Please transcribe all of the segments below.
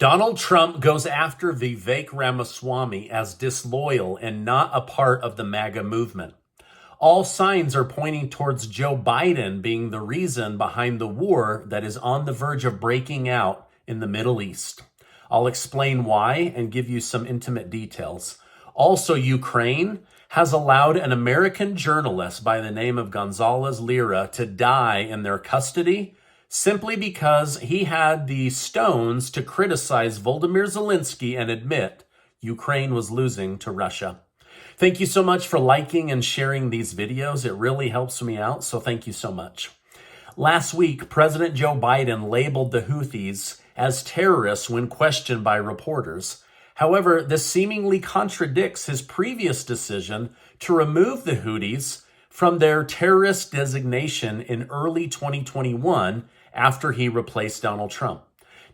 Donald Trump goes after Vivek Ramaswamy as disloyal and not a part of the MAGA movement. All signs are pointing towards Joe Biden being the reason behind the war that is on the verge of breaking out in the Middle East. I'll explain why and give you some intimate details. Also, Ukraine has allowed an American journalist by the name of Gonzalo Lira to die in their custody simply because he had the stones to criticize Volodymyr Zelensky and admit Ukraine was losing to Russia. Thank you so much for liking and sharing these videos. It really helps me out, so thank you so much. Last week, President Joe Biden labeled the Houthis as terrorists when questioned by reporters. However, this seemingly contradicts his previous decision to remove the Houthis from their terrorist designation in early 2021 after he replaced Donald Trump.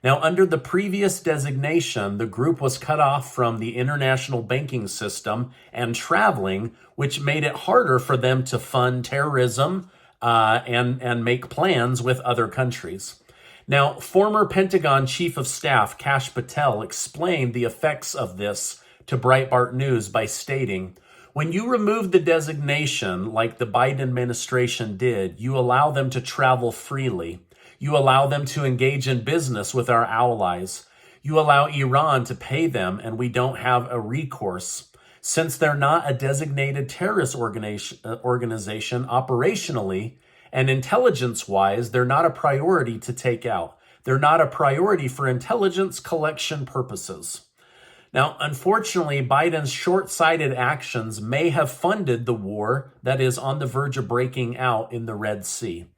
Now, under the previous designation, the group was cut off from the international banking system and traveling, which made it harder for them to fund terrorism and make plans with other countries. Now, former Pentagon Chief of Staff Kash Patel explained the effects of this to Breitbart News by stating, "When you remove the designation like the Biden administration did, you allow them to travel freely. You allow them to engage in business with our allies. You allow Iran to pay them, and we don't have a recourse. Since they're not a designated terrorist organization operationally and intelligence-wise, they're not a priority to take out. They're not a priority for intelligence collection purposes." Now, unfortunately, Biden's short-sighted actions may have funded the war that is on the verge of breaking out in the Red Sea.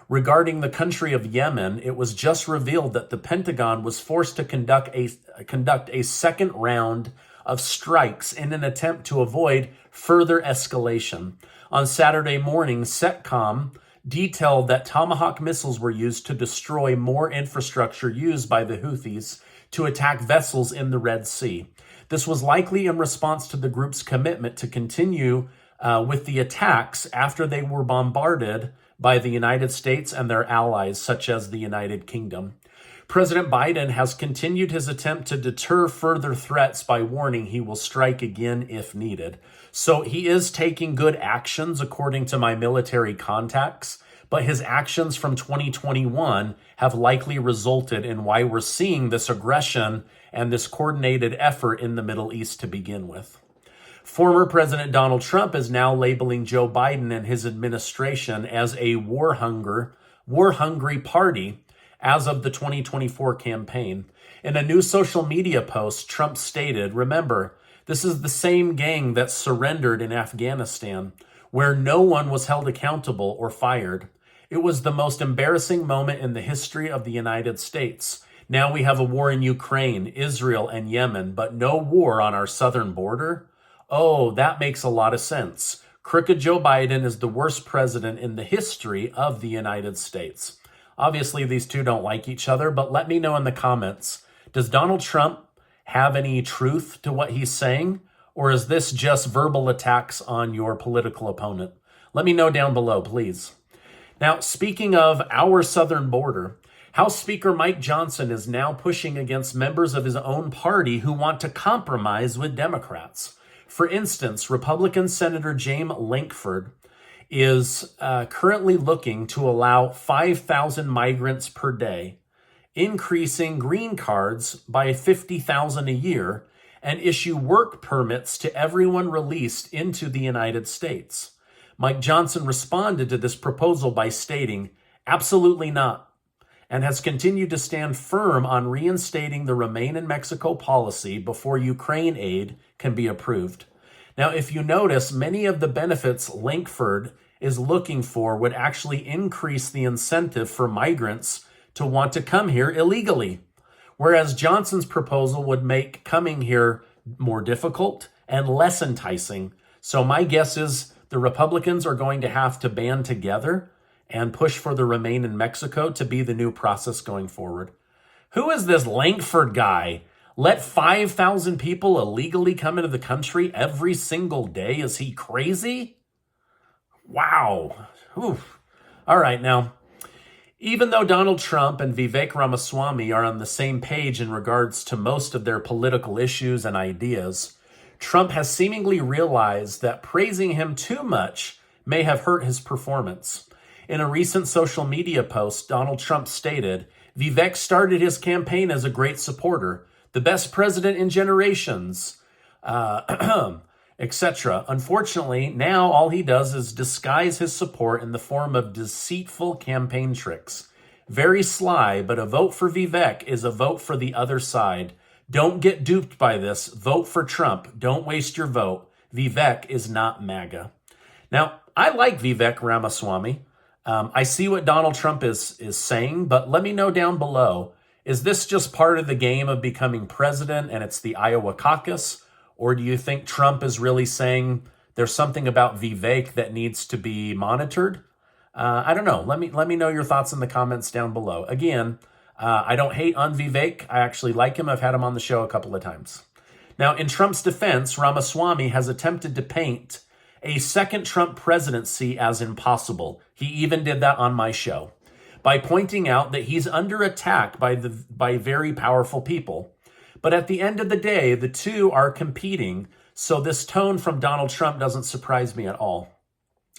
Regarding the country of Yemen, it was just revealed that the Pentagon was forced to conduct a second round of strikes in an attempt to avoid further escalation. On Saturday morning, CENTCOM detailed that Tomahawk missiles were used to destroy more infrastructure used by the Houthis to attack vessels in the Red Sea. This was likely in response to the group's commitment to continue with the attacks after they were bombarded by the United States and their allies, such as the United Kingdom. President Biden has continued his attempt to deter further threats by warning he will strike again if needed. So he is taking good actions according to my military contacts, but his actions from 2021 have likely resulted in why we're seeing this aggression and this coordinated effort in the Middle East to begin with. Former President Donald Trump is now labeling Joe Biden and his administration as a war-hungry party as of the 2024 campaign. In a new social media post, Trump stated, "Remember, this is the same gang that surrendered in Afghanistan, where no one was held accountable or fired. It was the most embarrassing moment in the history of the United States. Now we have a war in Ukraine, Israel, and Yemen, but no war on our southern border? Oh, that makes a lot of sense. Crooked Joe Biden is the worst president in the history of the United States." Obviously, these two don't like each other, but let me know in the comments. Does Donald Trump have any truth to what he's saying? Or is this just verbal attacks on your political opponent? Let me know down below, please. Now, speaking of our southern border, House Speaker Mike Johnson is now pushing against members of his own party who want to compromise with Democrats. For instance, Republican Senator James Lankford is currently looking to allow 5,000 migrants per day, increasing green cards by 50,000 a year, and issue work permits to everyone released into the United States. Mike Johnson responded to this proposal by stating, "Absolutely not," and has continued to stand firm on reinstating the Remain in Mexico policy before Ukraine aid can be approved. Now, if you notice, many of the benefits Lankford is looking for would actually increase the incentive for migrants to want to come here illegally, whereas Johnson's proposal would make coming here more difficult and less enticing. So my guess is the Republicans are going to have to band together and push for the Remain in Mexico to be the new process going forward. Who is this Lankford guy? Let 5,000 people illegally come into the country every single day? Is he crazy? Wow. Oof. All right, now, Even though Donald Trump and Vivek Ramaswamy are on the same page in regards to most of their political issues and ideas, Trump has seemingly realized that praising him too much may have hurt his performance. In a recent social media post, Donald Trump stated, "Vivek started his campaign as a great supporter, the best president in generations, etc. Unfortunately, now all he does is disguise his support in the form of deceitful campaign tricks. Very sly, but a vote for Vivek is a vote for the other side. Don't get duped by this. Vote for Trump. Don't waste your vote. Vivek is not MAGA." Now, I like Vivek Ramaswamy. I see what Donald Trump is saying, but let me know down below. Is this just part of the game of becoming president and it's the Iowa caucus? Or do you think Trump is really saying there's something about Vivek that needs to be monitored? I don't know. Let me know your thoughts in the comments down below. Again, I don't hate on Vivek. I actually like him. I've had him on the show a couple of times. Now, in Trump's defense, Ramaswamy has attempted to paint a second Trump presidency as impossible. He even did that on my show by pointing out that he's under attack by very powerful people. But at the end of the day, the two are competing, so this tone from Donald Trump doesn't surprise me at all.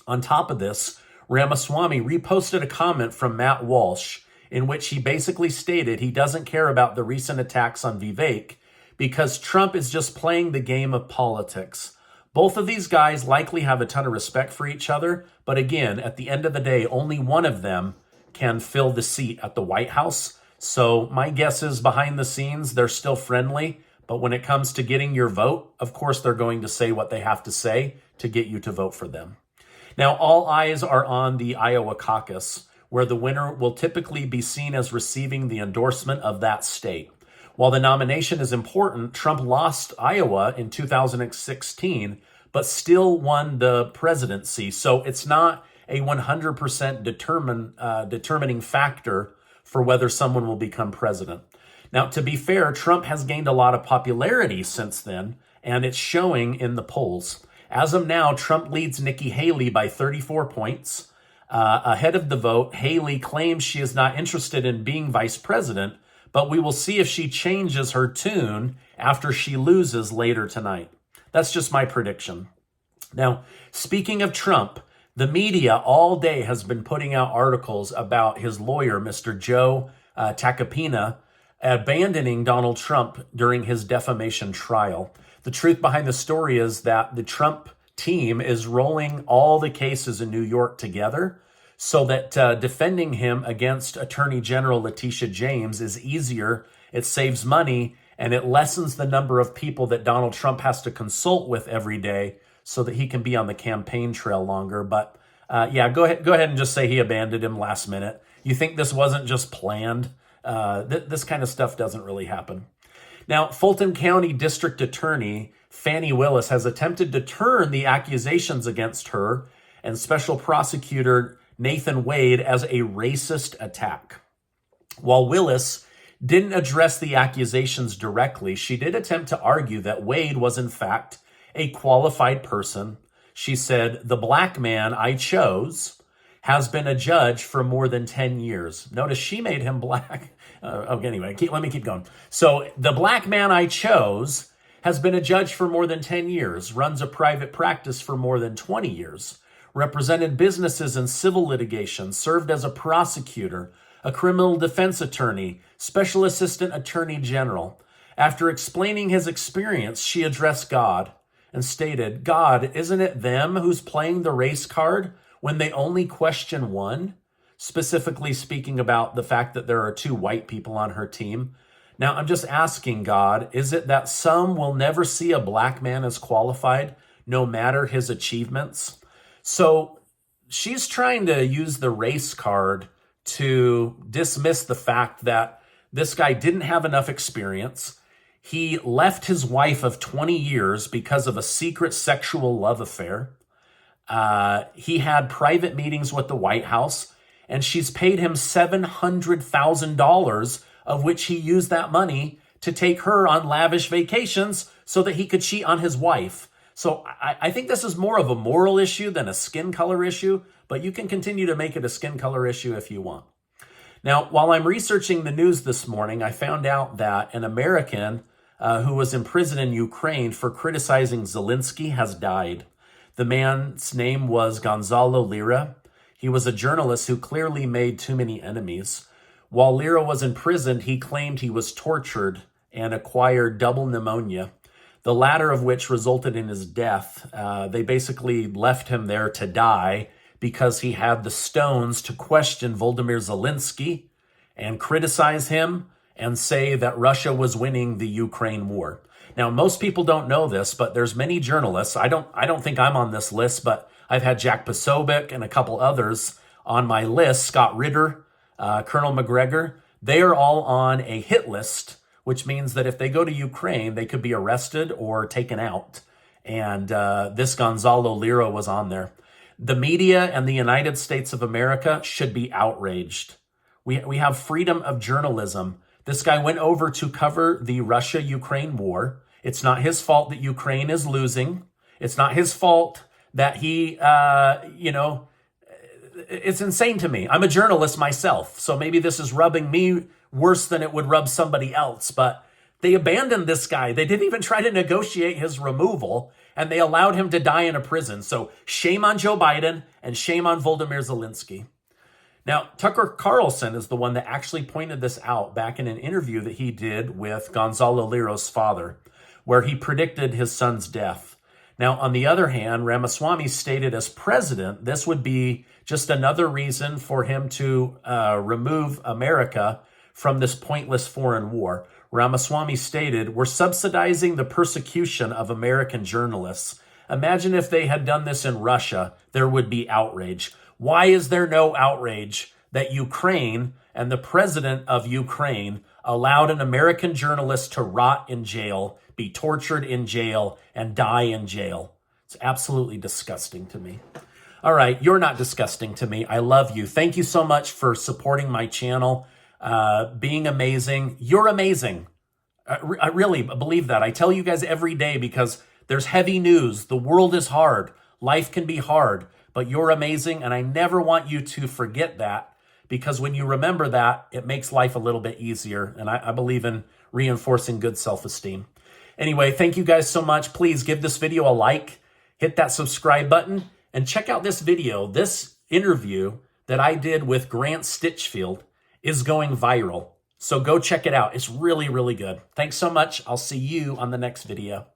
On top of this, Ramaswamy reposted a comment from Matt Walsh in which he basically stated he doesn't care about the recent attacks on Vivek because Trump is just playing the game of politics. Both of these guys likely have a ton of respect for each other, but again, at the end of the day, only one of them can fill the seat at the White House. So my guess is behind the scenes, they're still friendly, but when it comes to getting your vote, of course, they're going to say what they have to say to get you to vote for them. Now, all eyes are on the Iowa caucus, where the winner will typically be seen as receiving the endorsement of that state. While the nomination is important, Trump lost Iowa in 2016, but still won the presidency. So it's not a 100% determining factor for whether someone will become president. Now, to be fair, Trump has gained a lot of popularity since then, and it's showing in the polls. As of now, Trump leads Nikki Haley by 34 points. Ahead of the vote, Haley claims she is not interested in being vice president, but we will see if she changes her tune after she loses later tonight. That's just my prediction. Now, speaking of Trump, the media all day has been putting out articles about his lawyer, Mr. Joe Tacopina, abandoning Donald Trump during his defamation trial. The truth behind the story is that the Trump team is rolling all the cases in New York together so that defending him against Attorney General Letitia James is easier, it saves money, and it lessens the number of people that Donald Trump has to consult with every day so that he can be on the campaign trail longer. But yeah, go ahead and just say he abandoned him last minute. You think this wasn't just planned? This kind of stuff doesn't really happen. Now, Fulton County District Attorney Fani Willis has attempted to turn the accusations against her and Special Prosecutor Nathan Wade as a racist attack. While Willis didn't address the accusations directly, she did attempt to argue that Wade was in fact a qualified person. She said, "The black man I chose has been a judge for more than 10 years. Notice she made him black. Okay, anyway, let me keep going. So the black man I chose has been a judge for more than 10 years, runs a private practice for more than 20 years, represented businesses in civil litigation, served as a prosecutor, a criminal defense attorney, special assistant attorney general. After explaining his experience, she addressed God and stated, "God, isn't it them who's playing the race card when they only question one?" Specifically speaking about the fact that there are 2 white people on her team. Now, I'm just asking God, is it that some will never see a black man as qualified, no matter his achievements? So she's trying to use the race card to dismiss the fact that this guy didn't have enough experience. He left his wife of 20 years because of a secret sexual love affair. He had private meetings with the White House, and she's paid him $700,000, of which he used that money to take her on lavish vacations so that he could cheat on his wife. So I think this is more of a moral issue than a skin color issue, but you can continue to make it a skin color issue if you want. Now, while I'm researching the news this morning, I found out that an American who was in prison in Ukraine for criticizing Zelensky has died. The man's name was Gonzalo Lira. He was a journalist who clearly made too many enemies. While Lira was imprisoned, he claimed he was tortured and acquired double pneumonia, the latter of which resulted in his death. They basically left him there to die because he had the stones to question Volodymyr Zelensky and criticize him and say that Russia was winning the Ukraine war. Now, most people don't know this, but there's many journalists. I don't think I'm on this list, but I've had Jack Posobiec and a couple others on my list, Scott Ritter, Colonel McGregor. They are all on a hit list, which means that if they go to Ukraine, they could be arrested or taken out. And this Gonzalo Lira was on there. The media and the United States of America should be outraged. We have freedom of journalism. This guy went over to cover the Russia-Ukraine war. It's not his fault that Ukraine is losing. It's not his fault that he, it's insane to me. I'm a journalist myself, so maybe this is rubbing me worse than it would rub somebody else. But they abandoned this guy. They didn't even try to negotiate his removal, and they allowed him to die in a prison. So shame on Joe Biden and shame on Volodymyr Zelensky. Now, Tucker Carlson is the one that actually pointed this out back in an interview that he did with Gonzalo Lira's father, where he predicted his son's death. Now, on the other hand, Ramaswamy stated as president, this would be just another reason for him to remove America from this pointless foreign war. Ramaswamy stated, "We're subsidizing the persecution of American journalists. Imagine if they had done this in Russia, there would be outrage." Why is there no outrage that Ukraine and the president of Ukraine allowed an American journalist to rot in jail, be tortured in jail, and die in jail? It's absolutely disgusting to me. All right, you're not disgusting to me. I love you. Thank you so much for supporting my channel, being amazing. You're amazing. I really believe that. I tell you guys every day because there's heavy news. The world is hard. Life can be hard. But you're amazing, and I never want you to forget that, because when you remember that, it makes life a little bit easier, and I believe in reinforcing good self-esteem. Anyway, thank you guys so much. Please give this video a like, hit that subscribe button, and check out this video. This interview that I did with Grant Stitchfield is going viral, so go check it out. It's really, really good. Thanks so much. I'll see you on the next video.